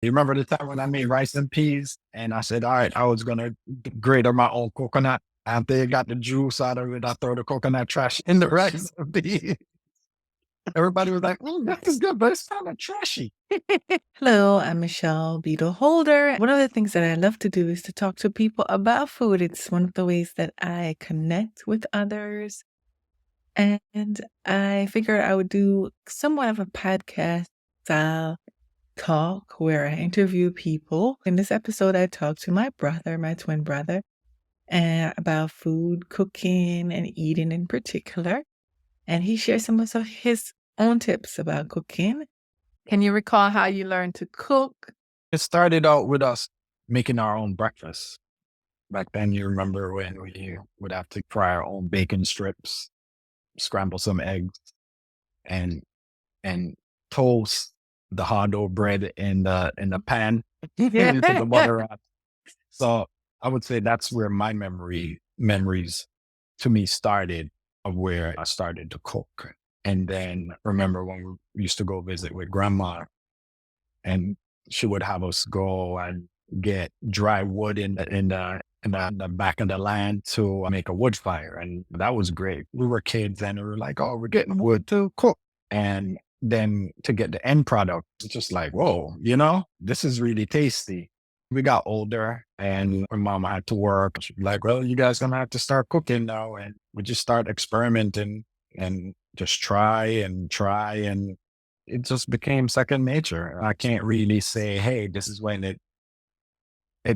You remember the time when I made rice and peas and I said, all right, I was going to grate on my own coconut. After you got the juice out of it, I throw the coconut trash in the rice and peas. Everybody was like, that is good, but it's kind of trashy. Hello, I'm Michelle Beadle Holder. One of the things that I love to do is to talk to people about food. It's one of the ways that I connect with others. And I figured I would do somewhat of a podcast style talk where I interview people. In this episode, I talked to my brother, my twin brother, about food, cooking, and eating in particular. And he shared some of his own tips about cooking. Can you recall how you learned to cook? It started out with us making our own breakfast. Back then, you remember when we would have to fry our own bacon strips, scramble some eggs, and and toast the hard dough bread in the pan. You put the butter on. So I would say that's where my memories to me started of where I started to cook. And then remember when we used to go visit with grandma and she would have us go and get dry wood in the back of the land to make a wood fire. And that was great. We were kids and we were like, oh, we're getting wood to cook. And then to get the end product, it's just like, whoa, this is really tasty. We got older and when mama had to work, she'd be like, well, you guys gonna have to start cooking now. And we just start experimenting and just try and try. And it just became second nature. I can't really say, hey, this is when it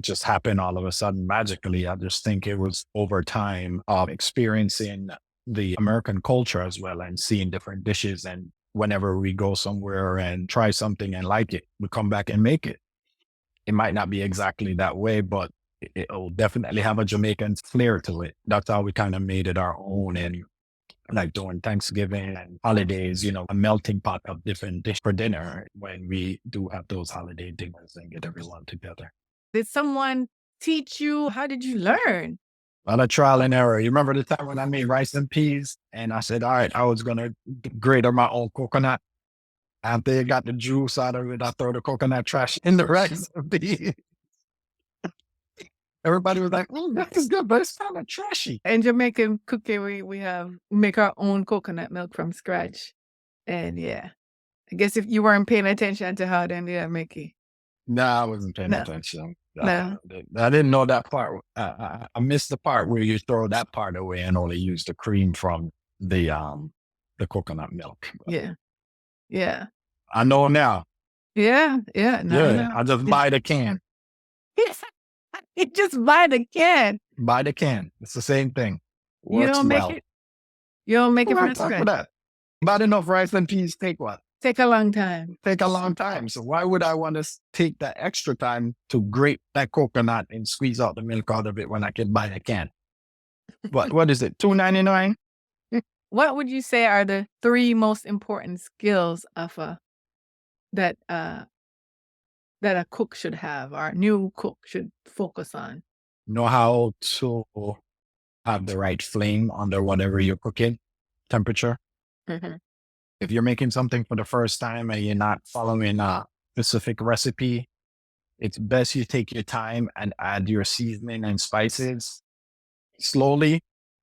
just happened all of a sudden magically. I just think it was over time of experiencing the American culture as well and seeing different dishes. And whenever we go somewhere and try something and like it, we come back and make it. It might not be exactly that way, but it'll definitely have a Jamaican flair to it. That's how we kind of made it our own. And like during Thanksgiving and holidays, a melting pot of different dish for dinner when we do have those holiday dinners and get everyone together. Did someone teach you? How did you learn? A lot of trial and error. You remember the time when I made rice and peas and I said, all right, I was going to grate on my own coconut. After you got the juice out of it, I throw the coconut trash in the rice and peas. Everybody was like, that is good, but it's kind of trashy. In Jamaican cooking, we make our own coconut milk from scratch. And yeah, I guess if you weren't paying attention to how they ended up making. No, I wasn't paying No, attention. no. I didn't know that part. I missed the part where you throw that part away and only use the cream from the coconut milk. But Yeah. Yeah. I know now. Yeah. Yeah. Now you Yeah, know. I just buy the can. You just buy the can. Buy the can. It's the same thing. You Works don't make well. it. You don't make it What from I talk scratch. about that? Bought enough rice and peas take what? Take a long time. Take a long time. So why would I want to take that extra time to grate that coconut and squeeze out the milk out of it when I can buy a can? What is it? $2.99? What would you say are the three most important skills of that that a cook should have, or a new cook should focus on? Know how to have the right flame under whatever you're cooking, temperature. Mhm. If you're making something for the first time and you're not following a specific recipe, it's best you take your time and add your seasoning and spices slowly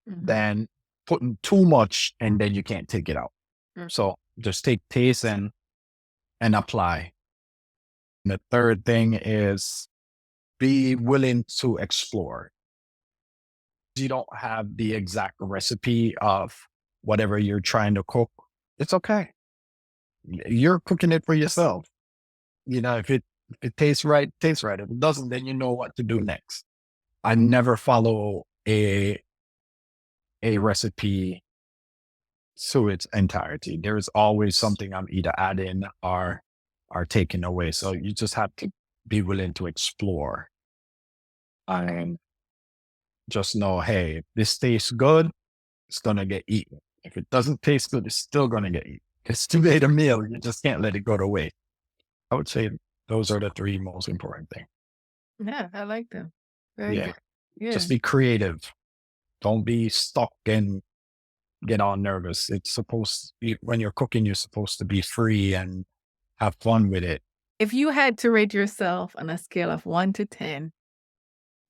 Mhm. than putting too much and then you can't take it out. Mm. So just take taste and apply. And the third thing is be willing to explore. You don't have the exact recipe of whatever you're trying to cook. It's okay. You're cooking it for yourself. If it tastes right, tastes right. If it doesn't, then you know what to do next. I never follow a recipe to its entirety. There is always something I'm either adding or taking away. So you just have to be willing to explore and just know, hey, if this tastes good, it's gonna get eaten. If it doesn't taste good, it's still gonna get eaten. It's to made a meal. You just can't let it go to waste. I would say those are the three most important things. Yeah, I like them. Very Yeah. good. Yeah. Just be creative. Don't be stuck and get all nervous. When you're cooking, you're supposed to be free and have fun with it. If you had to rate yourself on a scale of 1 to 10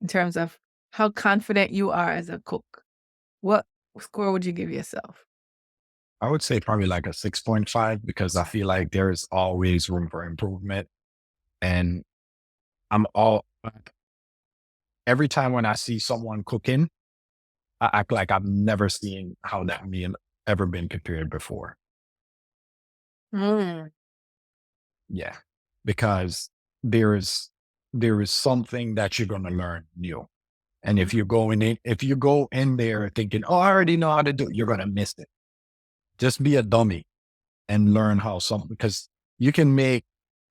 in terms of how confident you are as a cook, what score would you give yourself? I would say probably like a 6.5 because I feel like there's always room for improvement. And I'm all every time when I see someone cooking, I act like I've never seen how that meal ever been prepared before. Mm. Yeah. Because there is there is something that you're gonna learn new. And if you go in there thinking, oh, I already know how to do it, you're gonna miss it. Just be a dummy and learn how some because you can make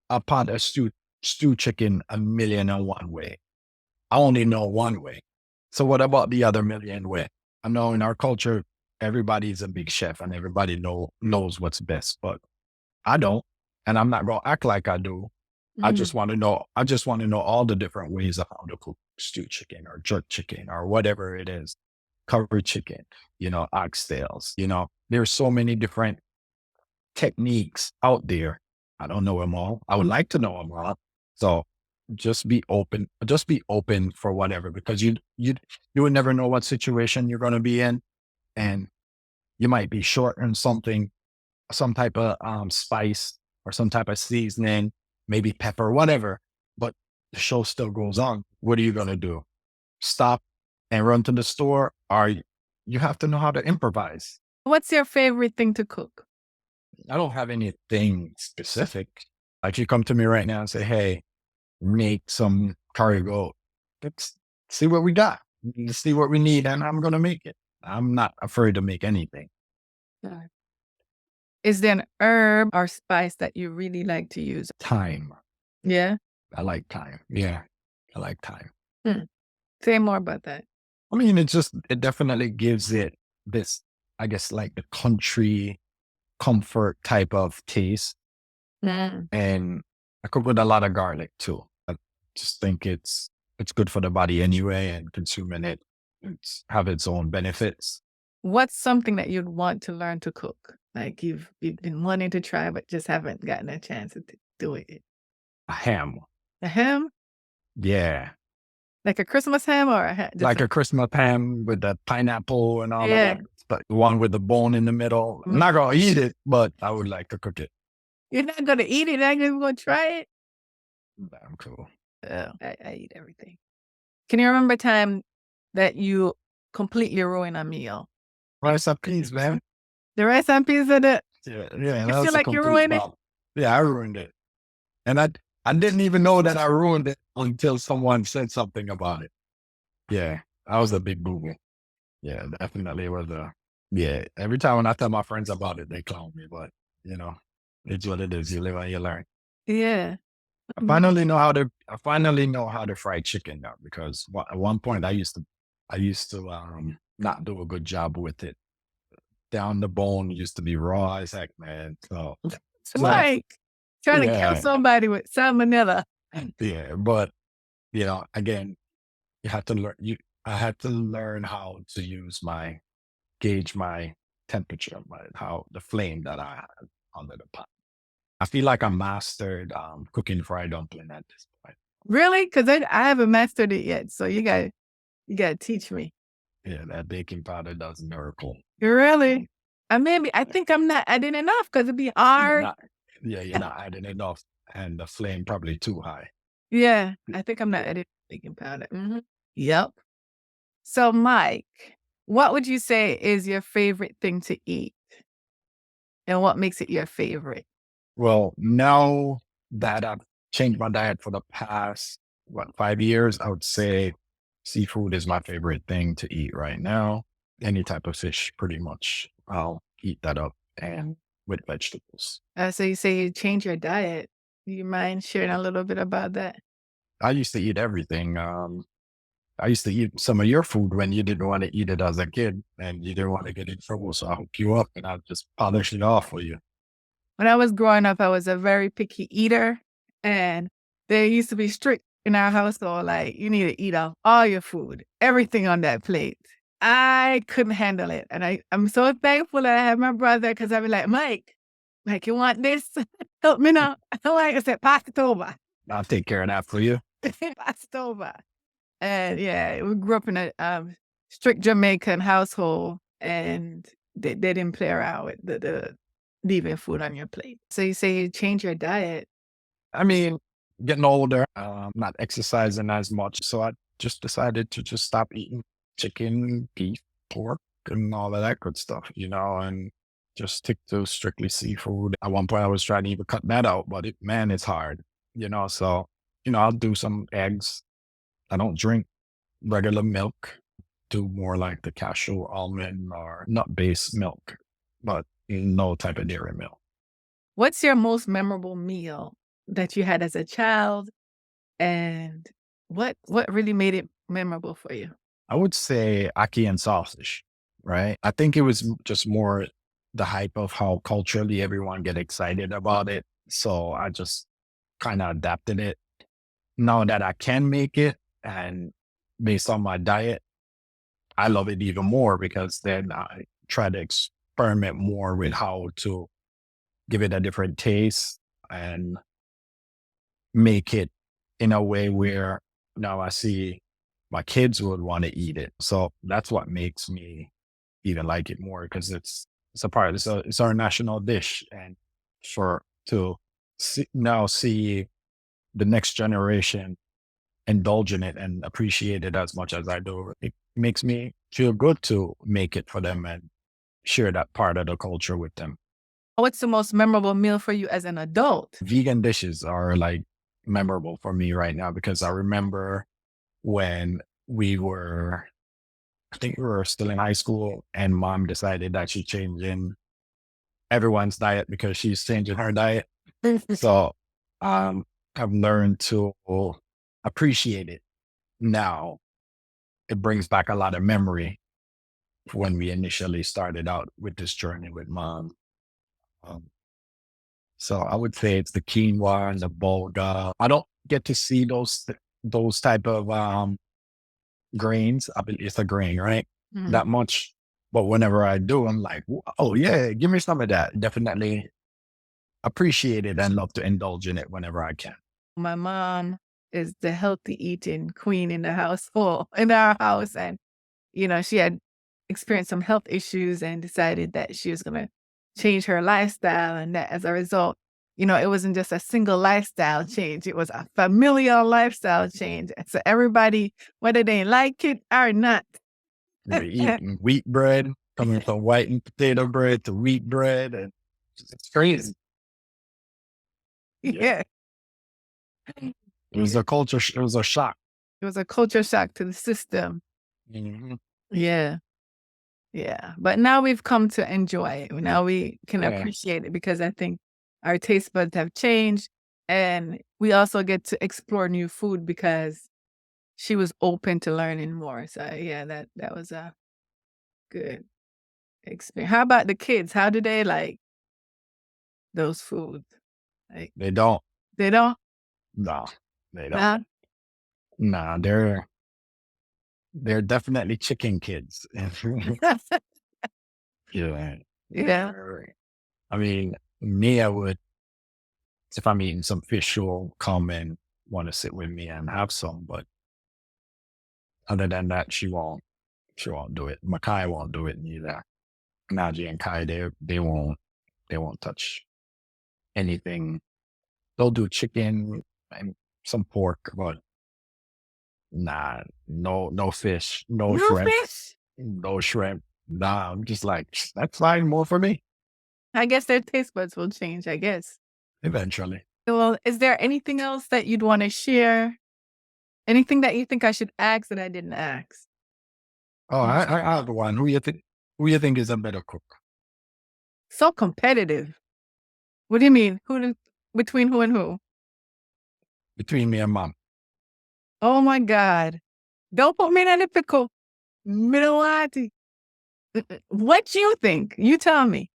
a pot of stew chicken a million and one way. I only know one way. So what about the other million way? I know in our culture, everybody's a big chef and everybody knows what's best, but I don't. And I'm not gonna act like I do. Mhm. I just want to know all the different ways of how to cook stew chicken or jerk chicken or whatever it is. Covered chicken, oxtails, there's so many different techniques out there. I don't know them all. I would like to know them all. So just be open for whatever because you would never know what situation you're going to be in, and you might be short on something, some type of spice or some type of seasoning, maybe pepper, whatever. But the show still goes on. What are you going to do? Stop and run to the store, or you have to know how to improvise. What's your favorite thing to cook? I don't have anything specific. Like you come to me right now and say, "Hey, make some curry goat. Let's see what we got. Let's see what we need, and I'm gonna make it." I'm not afraid to make anything. Uh, Is there an herb or spice that you really like to use? Thyme. Yeah? I like thyme. Yeah, I like thyme. Hmm. Say more about that. I mean, it definitely gives it this, I guess, like the country comfort type of taste. Mm. And I cook with a lot of garlic too. I just think it's good for the body anyway, and consuming it's have its own benefits. What's something that you'd want to learn to cook? Like you've been wanting to try, but just haven't gotten a chance to do it. A ham. A ham? Yeah. Like a Christmas ham or a just Like a a Christmas ham with the pineapple and all of yeah. that. But the one with the bone in the middle. I'm Mm. not gonna eat it, but I would like to cook it. You're not gonna eat it, you're not even gonna try it? Damn cool. Oh, I eat everything. Can you remember a time that you completely ruined a meal? Rice and peas, man. The rice and peas in it, Yeah, yeah, you that feel was a like you complete ruined it? bomb. Yeah, I ruined it. And I didn't even know that I ruined it until someone said something about it. Yeah, I was a big boo. Yeah, definitely was a yeah. Every time when I tell my friends about it, they clown me, but you know, it's what it is. You live and you learn. Yeah. I Mhm. finally know how to I finally know how to fry chicken now because at one point I used to not do a good job with it. Down the bone used to be raw as heck, man. So It's so like trying to kill yeah, somebody with salmonella. yeah. But again, you have to learn you I had to learn how to use my gauge my temperature, how the flame that I had under the pot. I feel like I mastered cooking fried dumpling at this point. Really? 'Cause I haven't mastered it yet, so you gotta teach me. Yeah, that baking powder does a miracle. Really? I think I'm not adding enough 'cause it'd be You're hard. not, yeah, you're not adding enough, and the flame probably too high. Yeah, I think I'm not Yeah. adding baking powder. Mhm. Yep. So, Mike, what would you say is your favorite thing to eat, and what makes it your favorite? Well, now that I've changed my diet for the past 5 years, I would say seafood is my favorite thing to eat right now. Any type of fish, pretty much, I'll eat that up, and with vegetables. So you say you change your diet. Do you mind sharing a little bit about that? I used to eat everything. I used to eat some of your food when you didn't want to eat it as a kid and you didn't want to get in trouble. So I hook you up and I'll just polish it off for you. When I was growing up, I was a very picky eater, and they used to be strict in our household, like, you need to eat off all your food, everything on that plate. I couldn't handle it, and I'm so thankful that I have my brother because 'cause I'd be like, "Mike, you want this?" Help me now. I like I said, pass it over. I'll take care of that for you. Pass it over. And yeah, we grew up in a strict Jamaican household, and they didn't play around with the leaving food on your plate. So you say you change your diet. I mean, getting older, not exercising as much, so I just decided to just stop eating chicken, beef, pork, and all of that good stuff, and just stick to strictly seafood. At one point, I was trying to even cut that out, but man, it's hard, So, I'll do some eggs. I don't drink regular milk. Do more like the cashew, almond, or nut-based milk, but no type of dairy milk. What's your most memorable meal that you had as a child, and what really made it memorable for you? I would say ackee and sausage, right? I think it was just more the hype of how culturally everyone get excited about it. So I just kind of adapted it. Now that I can make it and based on my diet, I love it even more because then I try to experiment more with how to give it a different taste and make it in a way where now I see my kids would want to eat it. So that's what makes me even like it more because it's a part. It's our national dish, and for to now see the next generation indulge in it and appreciate it as much as I do, it makes me feel good to make it for them and share that part of the culture with them. What's the most memorable meal for you as an adult? Vegan dishes are like memorable for me right now because I remember when I think we were still in high school and mom decided that she's changing everyone's diet because she's changing her diet. So I've learned to appreciate it now. It brings back a lot of memory when we initially started out with this journey with mom. Um, so I would say it's the quinoa and the bulgur. I don't get to see those type of grains. I believe it's a grain, right? Mhm. That much. But whenever I do, I'm like, oh yeah, give me some of that. Definitely appreciate it and love to indulge in it whenever I can. My mom is the healthy eating queen in the household in our house, and she had experienced some health issues and decided that she was gonna change her lifestyle, and that as a result, it wasn't just a single lifestyle change, it was a familial lifestyle change. And so everybody, whether they like it or not. We're eating wheat bread, coming from white and potato bread to wheat bread, and it's crazy. Yeah, Yeah. it was Yeah. a culture. It was a shock. It was a culture shock to the system. Mhm. Yeah. Yeah. But now we've come to enjoy it. Now we can Yeah, appreciate it because I think our taste buds have changed, and we also get to explore new food because she was open to learning more. So yeah, that was a good experience. How about the kids? How do they like those foods? Like they don't. they don't? No, they don't. Nah? Nah, they're definitely chicken kids. Yeah, Yeah. I mean, Mia would if I'm eating some fish, she'll come and want to sit with me and have some. But other than that, she won't. She won't do it. Makai won't do it neither. Naji and Kai, they won't. They won't touch anything. They'll do chicken and some pork, but nah, no fish, no No shrimp, fish? no shrimp. Nah, I'm just like that's fine. More for me I guess their taste buds will change, I guess. eventually. Well, is there anything else that you'd want to share? Anything that you think I should ask that I didn't ask? Oh, I have one. Who you think? Who you think is a better cook? So competitive. What do you mean? Between who and who? Between me and mom. Oh my God. Don't put me in a pickle. Me don't want it. What you think? You tell me.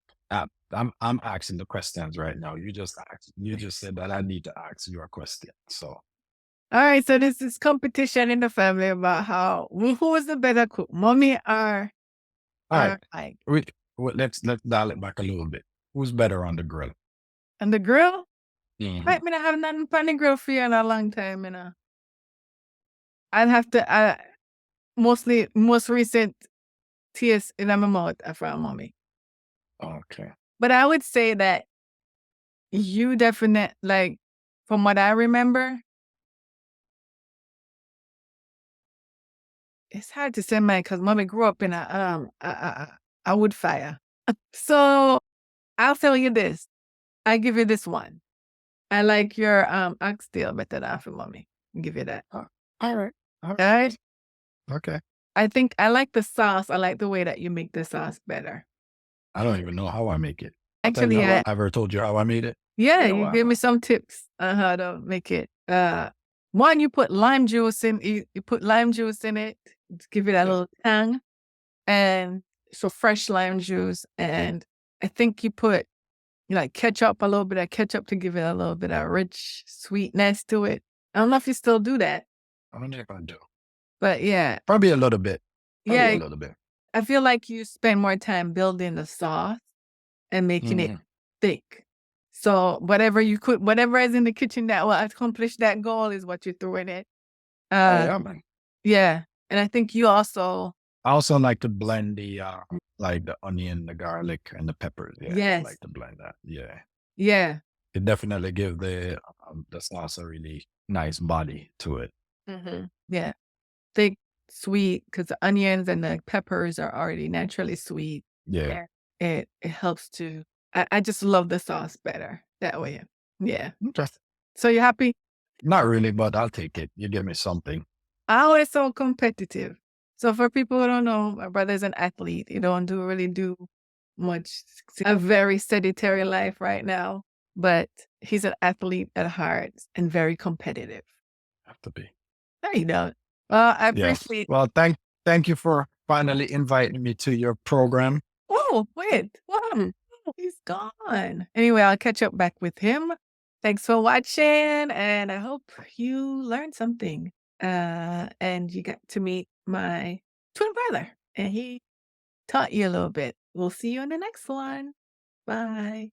I'm asking the questions right now. You just asked. You just said that I need to ask you a question. So All right, so this is competition in the family about who is the better cook, mommy all right, or I? we let's dial it back a little bit. Who's better on the grill? And the girl? Mhm. Like me not have nothing on the grill for you in a long time, you know. I'd have to most recent taste in my mouth are from mommy. Okay. But I would say that you definitely like from what I remember, it's hard to say man because mommy grew up in a wood fire. So I'll tell you this. I give you this one. I like your oxtail better than for mommy. Give you that. Uh, alright. All Alright. right. Okay. I think I like the sauce. I like the way that you make the sauce better. I don't even know how I make it. I'll tell you Actually, how I ever told you how I made it? yeah, Been a you while gave me now. some tips on how to make it. One, you put lime juice in. You put lime juice in it to give it a Yeah. little tang, and so fresh lime juice. And I think you put like ketchup, a little bit of ketchup to give it a little bit of rich sweetness to it. I don't know if you still do that, I wonder if I do. but yeah, Probably a little bit. Probably a yeah. little bit. I feel like you spend more time building the sauce and making it Mhm. thick. So whatever is in the kitchen that will accomplish that goal is what you throw in it. Oh, Uh, yeah, man. yeah, and I think you also I also like to blend like the onion, the garlic, and the peppers. Yeah, I yes, like to blend that. Yeah. yeah, It definitely give the sauce a really nice body to it. yeah, thick, sweet, because the onions and the peppers are already naturally sweet. Yeah. Yeah, it helps to. I just love the sauce better that way. Yeah. Okay. So you happy? Not really, but I'll take it. You give me something. I always so competitive. So for people who don't know, my brother's an athlete. He don't really do much. A very sedentary life right now, but he's an athlete at heart and very competitive. Have to be. There you go. Well, I Yeah. appreciate. Well, thank you for finally inviting me to your program. Oh, wait, what happened? Oh, he's gone. Anyway, I'll catch up back with him. Thanks for watching, and I hope you learned something. And you got to meet my twin brother, and he taught you a little bit. We'll see you on the next one. Bye.